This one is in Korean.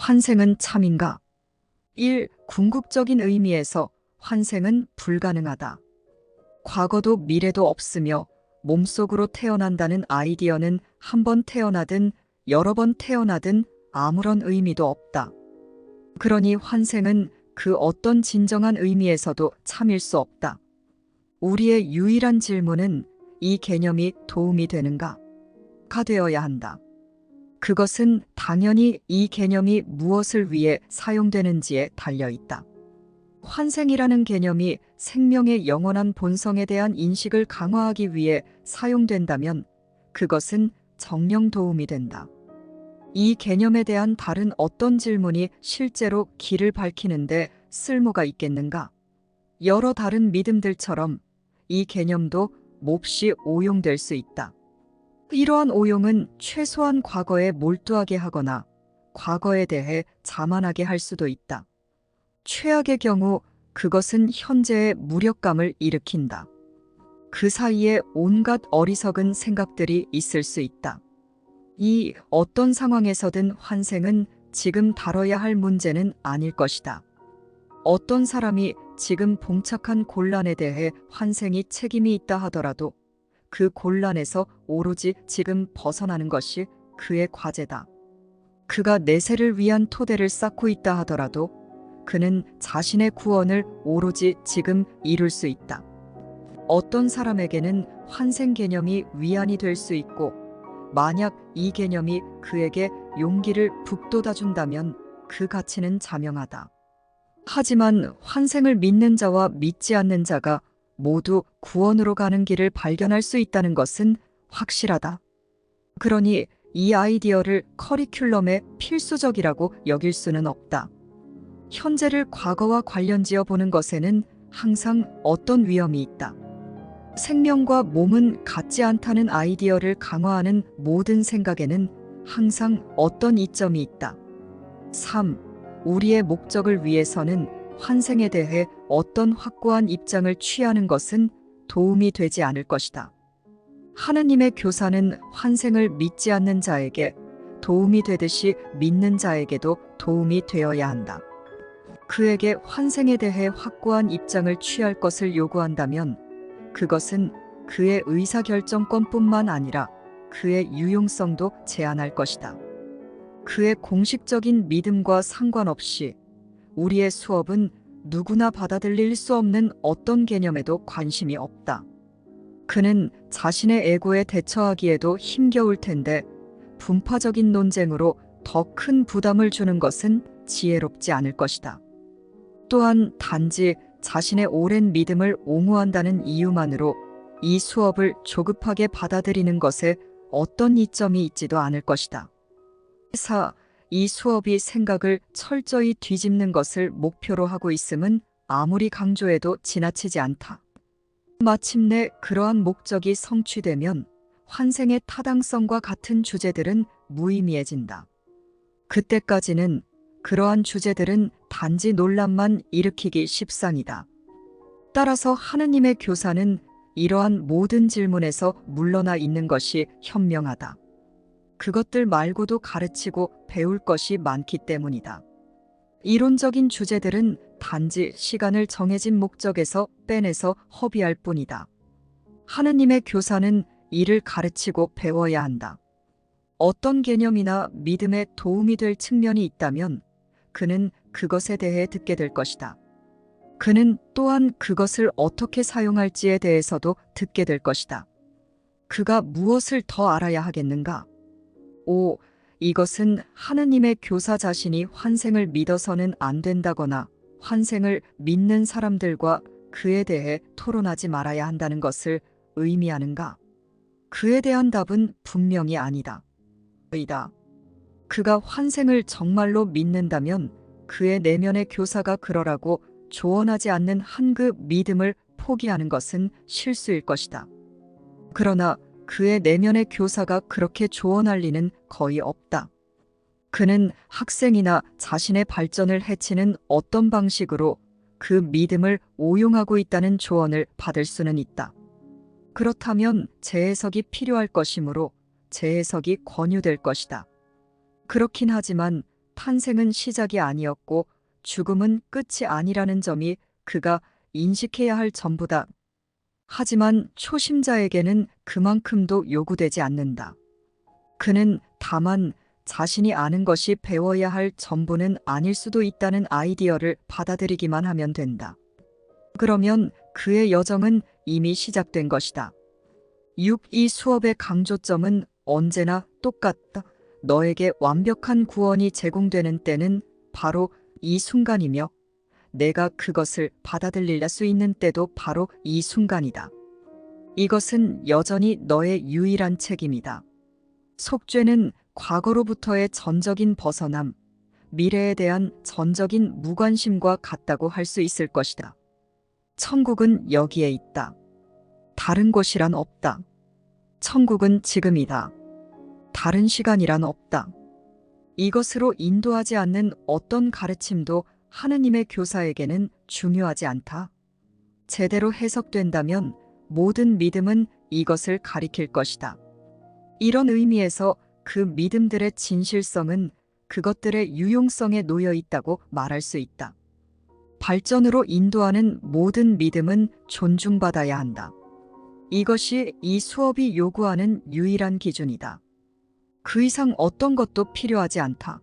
환생은 참인가? 1. 궁극적인 의미에서 환생은 불가능하다. 과거도 미래도 없으며 몸속으로 태어난다는 아이디어는 한 번 태어나든 여러 번 태어나든 아무런 의미도 없다. 그러니 환생은 그 어떤 진정한 의미에서도 참일 수 없다. 우리의 유일한 질문은 이 개념이 도움이 되는가가 되어야 한다. 그것은 당연히 이 개념이 무엇을 위해 사용되는지에 달려 있다. 환생이라는 개념이 생명의 영원한 본성에 대한 인식을 강화하기 위해 사용된다면 그것은 정령 도움이 된다. 이 개념에 대한 다른 어떤 질문이 실제로 길을 밝히는데 쓸모가 있겠는가? 여러 다른 믿음들처럼 이 개념도 몹시 오용될 수 있다. 이러한 오용은 최소한 과거에 몰두하게 하거나 과거에 대해 자만하게 할 수도 있다. 최악의 경우 그것은 현재의 무력감을 일으킨다. 그 사이에 온갖 어리석은 생각들이 있을 수 있다. 이 어떤 상황에서든 환생은 지금 다뤄야 할 문제는 아닐 것이다. 어떤 사람이 지금 봉착한 곤란에 대해 환생이 책임이 있다 하더라도 그 곤란에서 오로지 지금 벗어나는 것이 그의 과제다. 그가 내세를 위한 토대를 쌓고 있다 하더라도 그는 자신의 구원을 오로지 지금 이룰 수 있다. 어떤 사람에게는 환생 개념이 위안이 될 수 있고 만약 이 개념이 그에게 용기를 북돋아준다면 그 가치는 자명하다. 하지만 환생을 믿는 자와 믿지 않는 자가 모두 구원으로 가는 길을 발견할 수 있다는 것은 확실하다. 그러니 이 아이디어를 커리큘럼에 필수적이라고 여길 수는 없다. 현재를 과거와 관련지어 보는 것에는 항상 어떤 위험이 있다. 생명과 몸은 같지 않다는 아이디어를 강화하는 모든 생각에는 항상 어떤 이점이 있다. 3. 우리의 목적을 위해서는 환생에 대해 어떤 확고한 입장을 취하는 것은 도움이 되지 않을 것이다. 하느님의 교사는 환생을 믿지 않는 자에게 도움이 되듯이 믿는 자에게도 도움이 되어야 한다. 그에게 환생에 대해 확고한 입장을 취할 것을 요구한다면 그것은 그의 의사결정권뿐만 아니라 그의 유용성도 제한할 것이다. 그의 공식적인 믿음과 상관없이 우리의 수업은 누구나 받아들일 수 없는 어떤 개념에도 관심이 없다. 그는 자신의 에고에 대처하기에도 힘겨울 텐데 분파적인 논쟁으로 더 큰 부담을 주는 것은 지혜롭지 않을 것이다. 또한 단지 자신의 오랜 믿음을 옹호한다는 이유만으로 이 수업을 조급하게 받아들이는 것에 어떤 이점이 있지도 않을 것이다. 4. 이 수업이 생각을 철저히 뒤집는 것을 목표로 하고 있음은 아무리 강조해도 지나치지 않다. 마침내 그러한 목적이 성취되면 환생의 타당성과 같은 주제들은 무의미해진다. 그때까지는 그러한 주제들은 단지 논란만 일으키기 십상이다. 따라서 하느님의 교사는 이러한 모든 질문에서 물러나 있는 것이 현명하다. 그것들 말고도 가르치고 배울 것이 많기 때문이다. 이론적인 주제들은 단지 시간을 정해진 목적에서 빼내서 허비할 뿐이다. 하느님의 교사는 이를 가르치고 배워야 한다. 어떤 개념이나 믿음에 도움이 될 측면이 있다면 그는 그것에 대해 듣게 될 것이다. 그는 또한 그것을 어떻게 사용할지에 대해서도 듣게 될 것이다. 그가 무엇을 더 알아야 하겠는가? 5. 이것은 하느님의 교사 자신이 환생을 믿어서는 안 된다거나 환생을 믿는 사람들과 그에 대해 토론하지 말아야 한다는 것을 의미하는가? 그에 대한 답은 분명히 아니다. 이다. 그가 환생을 정말로 믿는다면 그의 내면의 교사가 그러라고 조언하지 않는 한 그 믿음을 포기하는 것은 실수일 것이다. 그러나 그의 내면의 교사가 그렇게 조언할 리는 거의 없다. 그는 학생이나 자신의 발전을 해치는 어떤 방식으로 그 믿음을 오용하고 있다는 조언을 받을 수는 있다. 그렇다면 재해석이 필요할 것이므로 재해석이 권유될 것이다. 그렇긴 하지만 탄생은 시작이 아니었고 죽음은 끝이 아니라는 점이 그가 인식해야 할 전부다. 하지만 초심자에게는 그만큼도 요구되지 않는다. 그는 다만 자신이 아는 것이 배워야 할 전부는 아닐 수도 있다는 아이디어를 받아들이기만 하면 된다. 그러면 그의 여정은 이미 시작된 것이다. 6. 이 수업의 강조점은 언제나 똑같다. 너에게 완벽한 구원이 제공되는 때는 바로 이 순간이며 내가 그것을 받아들일 수 있는 때도 바로 이 순간이다. 이것은 여전히 너의 유일한 책임이다. 속죄는 과거로부터의 전적인 벗어남, 미래에 대한 전적인 무관심과 같다고 할 수 있을 것이다. 천국은 여기에 있다. 다른 곳이란 없다. 천국은 지금이다. 다른 시간이란 없다. 이것으로 인도하지 않는 어떤 가르침도 하느님의 교사에게는 중요하지 않다. 제대로 해석된다면 모든 믿음은 이것을 가리킬 것이다. 이런 의미에서 그 믿음들의 진실성은 그것들의 유용성에 놓여 있다고 말할 수 있다. 발전으로 인도하는 모든 믿음은 존중받아야 한다. 이것이 이 수업이 요구하는 유일한 기준이다. 그 이상 어떤 것도 필요하지 않다.